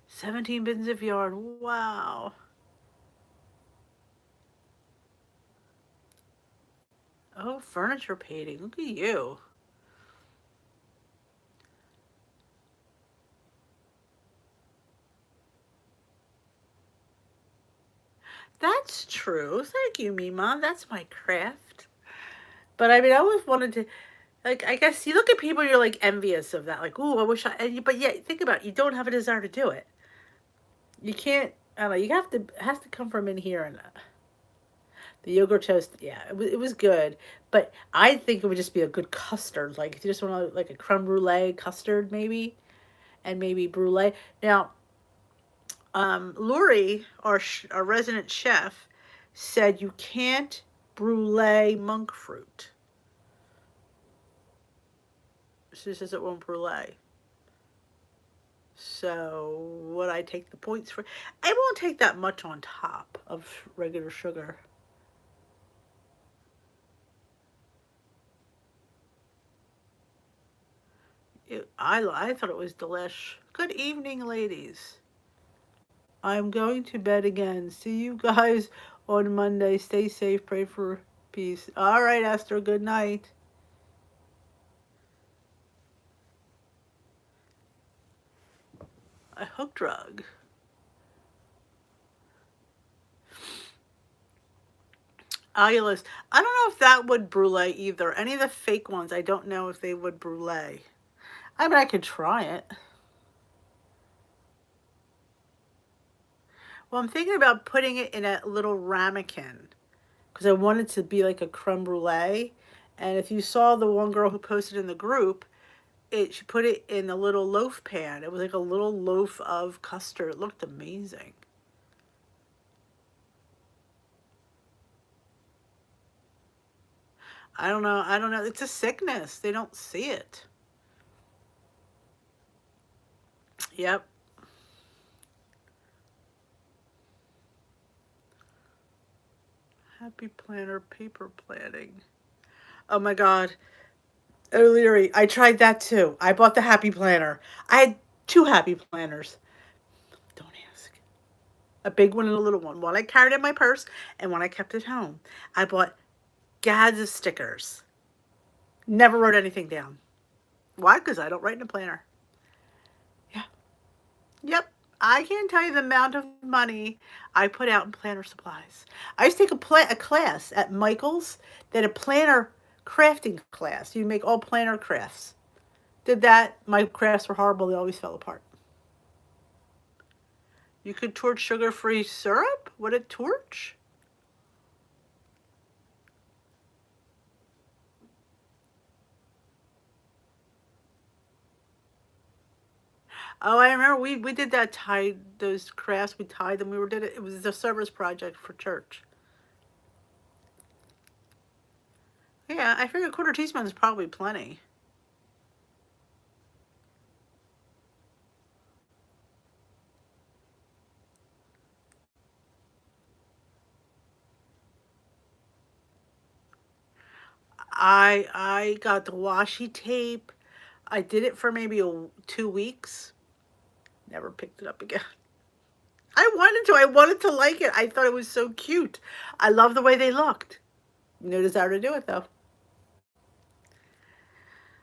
17 bins of yarn. Wow. Oh, furniture painting. Look at you. That's true. Thank you, Mima. That's my craft. But I mean, I always wanted to, like, I guess you look at people, you're like envious of that. Like, ooh, I wish but yet, think about it. You don't have a desire to do it. You can't, I don't know, it has to come from in here. And the yogurt toast, yeah, it was good. But I think it would just be a good custard. Like, if you just want to, like a creme brulee custard, maybe, and maybe brulee. Now, Lori, our resident chef, said you can't brulee monk fruit. She says it won't brulee. So, would I take the points for? I won't take that much on top of regular sugar. I thought it was delish. Good evening, ladies. I'm going to bed again. See you guys on Monday. Stay safe. Pray for peace. All right, Esther. Good night. A hook drug. Ayala's. I don't know if that would brulee either. Any of the fake ones, I don't know if they would brulee. I mean, I could try it. Well, I'm thinking about putting it in a little ramekin because I want it to be like a creme brulee. And if you saw the one girl who posted in the group, she put it in a little loaf pan. It was like a little loaf of custard. It looked amazing. I don't know. I don't know. It's a sickness. They don't see it. Yep. Happy planner paper planning. Oh my God. O'Leary, I tried that too. I bought the happy planner. I had two happy planners. Don't ask. A big one and a little one. One I carried in my purse and one I kept at home. I bought gads of stickers. Never wrote anything down. Why? Because I don't write in a planner. Yeah. Yep. I can't tell you the amount of money I put out in planner supplies. I used to take a class at Michael's that a planner crafting class. You make all planner crafts. Did that. My crafts were horrible. They always fell apart. You could torch sugar-free syrup? Would it torch? Oh, I remember we did that tied those crafts. We tied them. Did it. It was a service project for church. Yeah, I figured a quarter teaspoon is probably plenty. I got the washi tape. I did it for maybe 2 weeks. Never picked it up again. I wanted to. I wanted to like it. I thought it was so cute. I love the way they looked. No desire to do it though.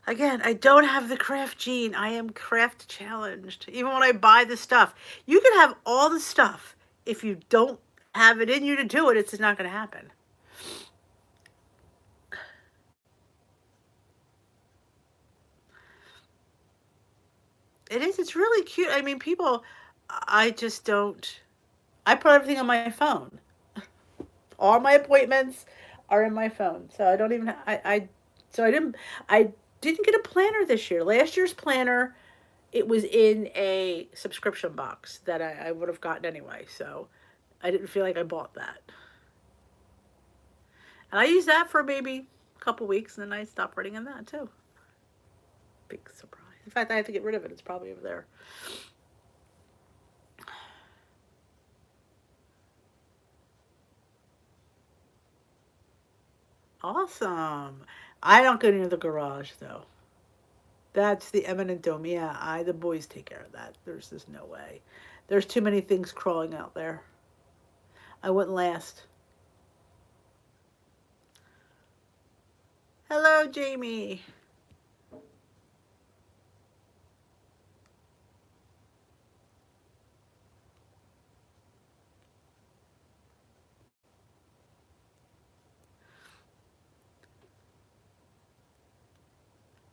Again, I don't have the craft gene. I am craft challenged. Even when I buy the stuff, you can have all the stuff. If you don't have it in you to do it, it's just not going to happen. It is. It's really cute. I mean, people, I just don't. I put everything on my phone. All my appointments are in my phone. So I don't even, so I didn't get a planner this year. Last year's planner, it was in a subscription box that I would have gotten anyway. So I didn't feel like I bought that. And I used that for maybe a couple weeks, and then I stopped writing in that too. Big surprise. In fact, I have to get rid of it. It's probably over there. Awesome. I don't go near the garage though. That's the eminent domain. Yeah, the boys take care of that. There's just no way. There's too many things crawling out there. I wouldn't last. Hello, Jamie.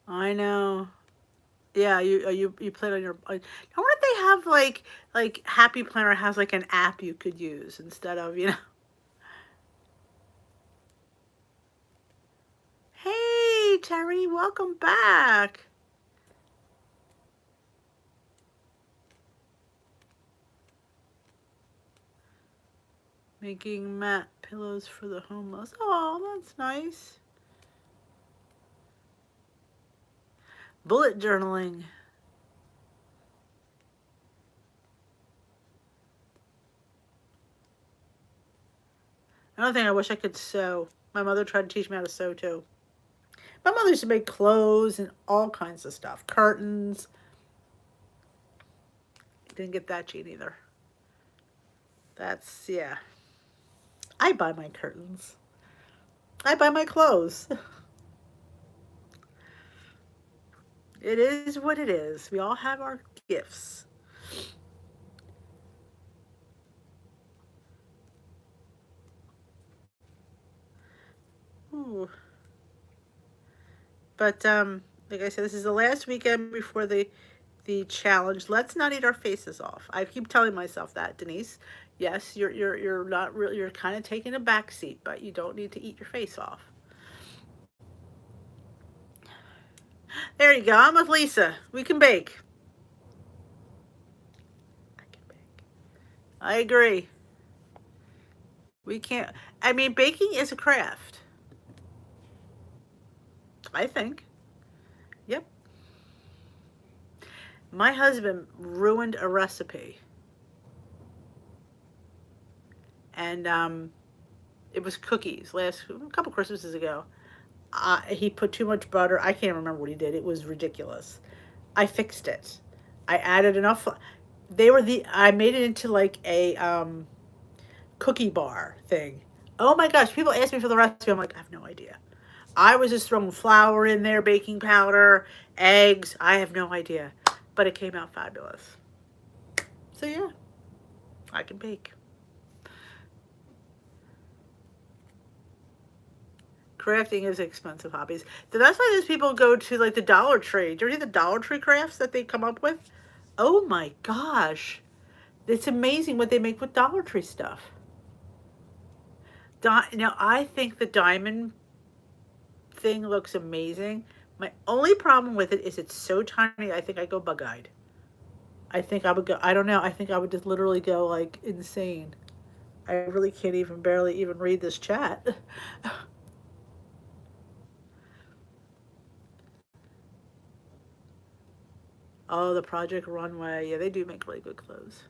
I know. Yeah, you plan on your. I wonder if they have like Happy Planner has like an app you could use instead of Hey, Terry, welcome back. Making mat pillows for the homeless. Oh, that's nice. Bullet journaling. Another thing I wish I could sew. My mother tried to teach me how to sew too. My mother used to make clothes and all kinds of stuff. Curtains. Didn't get that gene either. That's, yeah. I buy my curtains. I buy my clothes. It is what it is. We all have our gifts. Ooh. But like I said, this is the last weekend before the challenge. Let's not eat our faces off. I keep telling myself that, Denise. Yes, you're not really, you're kind of taking a back seat, but you don't need to eat your face off. There you go. I'm with Lisa. We can bake. I can bake. I agree. We can't. I mean, baking is a craft. I think. Yep. My husband ruined a recipe, and it was cookies last a couple Christmases ago. He put too much butter. I can't remember what he did. It was ridiculous. I fixed it. I added enough. They were the. I made it into like a cookie bar thing. Oh my gosh! People ask me for the recipe. I'm like, I have no idea. I was just throwing flour in there, baking powder, eggs. I have no idea, but it came out fabulous. So yeah, I can bake. Crafting is expensive hobbies. That's why those people go to like the Dollar Tree. Do you see the Dollar Tree crafts that they come up with? Oh my gosh. It's amazing what they make with Dollar Tree stuff. Now, I think the diamond thing looks amazing. My only problem with it is it's so tiny, I think I go bug-eyed. I think I would go, I don't know, I think I would just literally go like insane. I really can't even barely even read this chat. Oh, the Project Runway. Yeah, they do make really good clothes.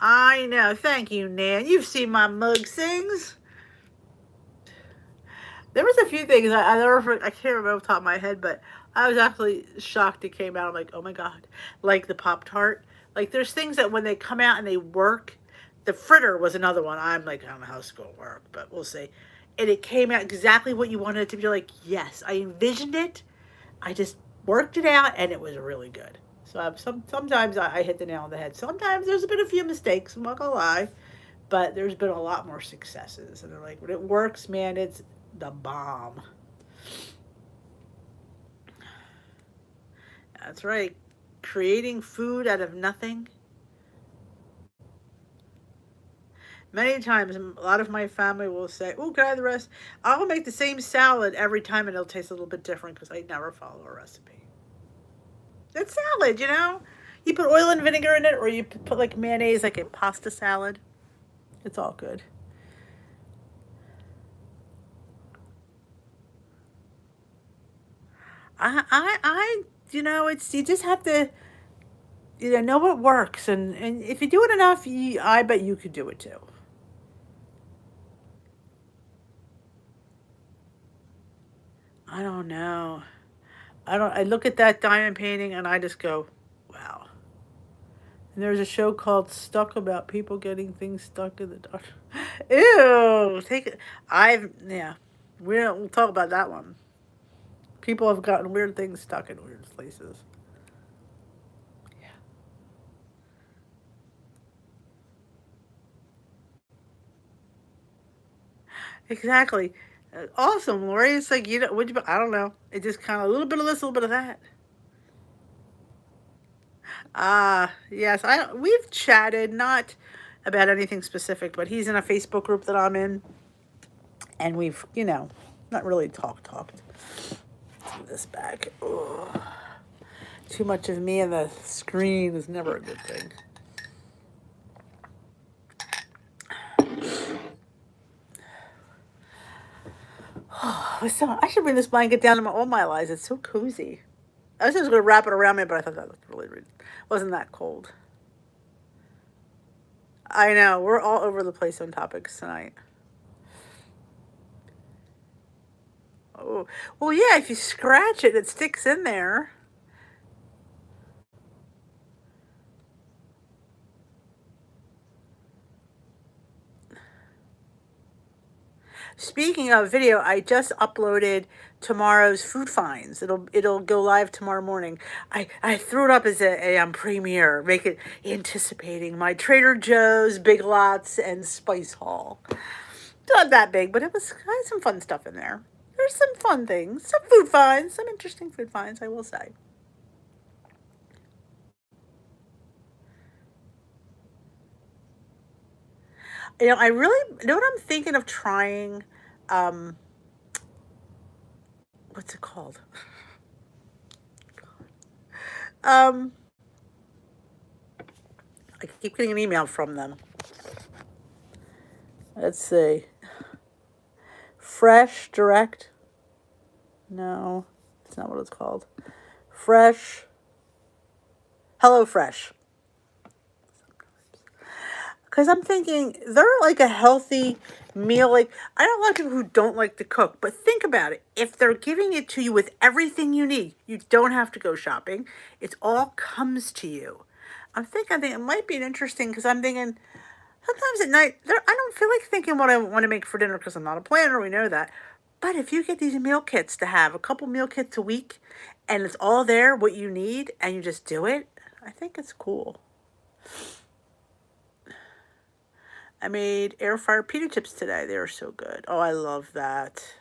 I know. Thank you, Nan. You've seen my mug sings. There was a few things I can't remember off the top of my head, but I was actually shocked it came out. I'm like, oh my god, like the Pop Tart. Like there's things that when they come out and they work. The fritter was another one. I'm like, I don't know how it's going to work, but we'll see. And it came out exactly what you wanted it to be. Like, yes, I envisioned it. I just worked it out, and it was really good. So sometimes I hit the nail on the head. Sometimes there's been a few mistakes. I'm not gonna lie, but there's been a lot more successes. And they're like, when it works, man, it's the bomb. That's right. Creating food out of nothing. Many times, a lot of my family will say, "Oh, can I have the rest?" I'll make the same salad every time, and it'll taste a little bit different because I never follow a recipe. It's salad, you know. You put oil and vinegar in it, or you put like mayonnaise, like a pasta salad. It's all good. It's you just have to, know what works, and if you do it enough, I bet you could do it too. I don't know. I don't. I look at that diamond painting, and I just go, "Wow." And there's a show called Stuck about people getting things stuck in the dark. Ew. Take it. Yeah. We'll talk about that one. People have gotten weird things stuck in weird places. Yeah. Exactly. Awesome, Lori. It's like, I don't know. It just kind of a little bit of this, a little bit of that. Yes. We've chatted, not about anything specific, but he's in a Facebook group that I'm in, and we've, not really talked. This back. Ugh. Too much of me and the screen is never a good thing. I should bring this blanket down to all my lies. It's so cozy. I was just going to wrap it around me, but I thought that looked really wasn't that cold. I know we're all over the place on topics tonight. Oh, well, yeah. If you scratch it, it sticks in there. Speaking of video, I just uploaded tomorrow's food finds. It'll go live tomorrow morning. I threw it up as a premiere, make it anticipating my Trader Joe's, Big Lots, and Spice Haul. Not that big, but I had some fun stuff in there. There's some fun things, some food finds, some interesting food finds, I will say. I really, what I'm thinking of trying. Um, what's it called? Um, I keep getting an email from them. Let's see. Fresh Direct. No, it's not what it's called. Fresh. Hello Fresh. Because I'm thinking they're like a healthy meal. Like, I know a lot of people who don't like to cook, but think about it. If they're giving it to you with everything you need, you don't have to go shopping. It all comes to you. I think it might be interesting because I'm thinking sometimes at night, I don't feel like thinking what I want to make for dinner because I'm not a planner. We know that. But if you get these meal kits to have a couple meal kits a week and it's all there, what you need, and you just do it, I think it's cool. I made air fryer pita chips today. They were so good. Oh, I love that.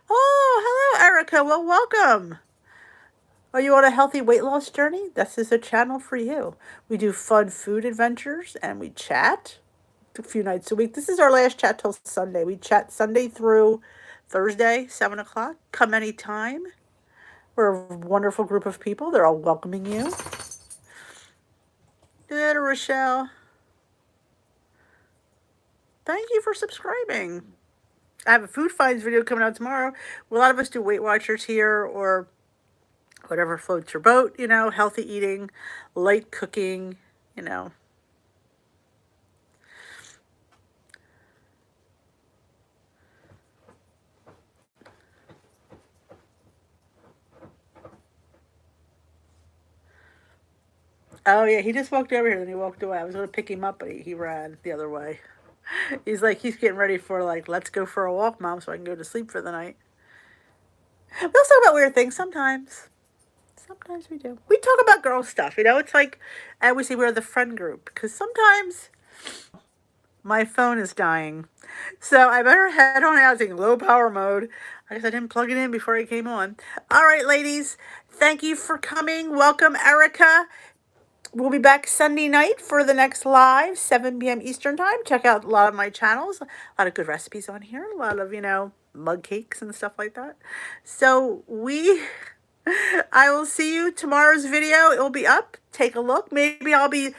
Oh, hello, Erica. Well, welcome. Are you on a healthy weight loss journey? This is a channel for you. We do fun food adventures and we chat a few nights a week. This is our last chat till Sunday. We chat Sunday through Thursday, 7 o'clock. Come anytime. We're a wonderful group of people. They're all welcoming you. Good, Rochelle. Thank you for subscribing. I have a food finds video coming out tomorrow. A lot of us do Weight Watchers here or whatever floats your boat, healthy eating, light cooking, you know. Oh yeah, he just walked over here, then he walked away. I was going to pick him up, but he ran the other way. He's like, he's getting ready for like, let's go for a walk, Mom, so I can go to sleep for the night. We also talk about weird things sometimes. Sometimes we do. We talk about girl stuff, you know? It's like, I always say we're the friend group, because sometimes my phone is dying. So I better head on out in low power mode. I guess I didn't plug it in before I came on. All right, ladies. Thank you for coming. Welcome, Erica. We'll be back Sunday night for the next live, 7 p.m. Eastern Time. Check out a lot of my channels. A lot of good recipes on here. A lot of, mug cakes and stuff like that. So I will see you tomorrow's video. It will be up. Take a look. Maybe I'll be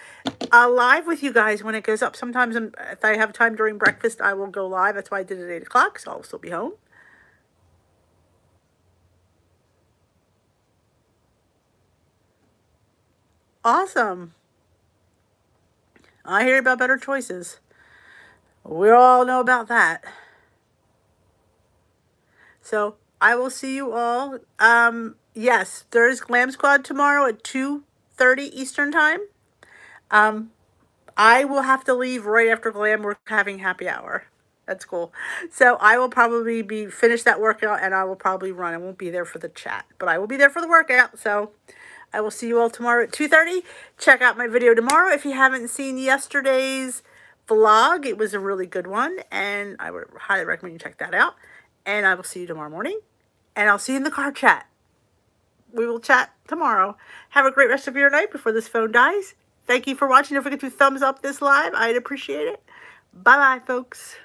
live with you guys when it goes up. Sometimes if I have time during breakfast, I will go live. That's why I did it at 8 o'clock, so I'll still be home. Awesome. I hear about better choices. We all know about that. So I will see you all. Yes, there's Glam Squad tomorrow at 2:30 Eastern Time. I will have to leave right after Glam. We're having happy hour. That's cool. So I will probably be finish that workout and I will probably run. I won't be there for the chat, but I will be there for the workout. So I will see you all tomorrow at 2:30. Check out my video tomorrow if you haven't seen yesterday's vlog. It was a really good one, and I would highly recommend you check that out. And I will see you tomorrow morning, and I'll see you in the car chat. We will chat tomorrow. Have a great rest of your night before this phone dies. Thank you for watching. Don't forget to thumbs up this live. I'd appreciate it. Bye-bye, folks.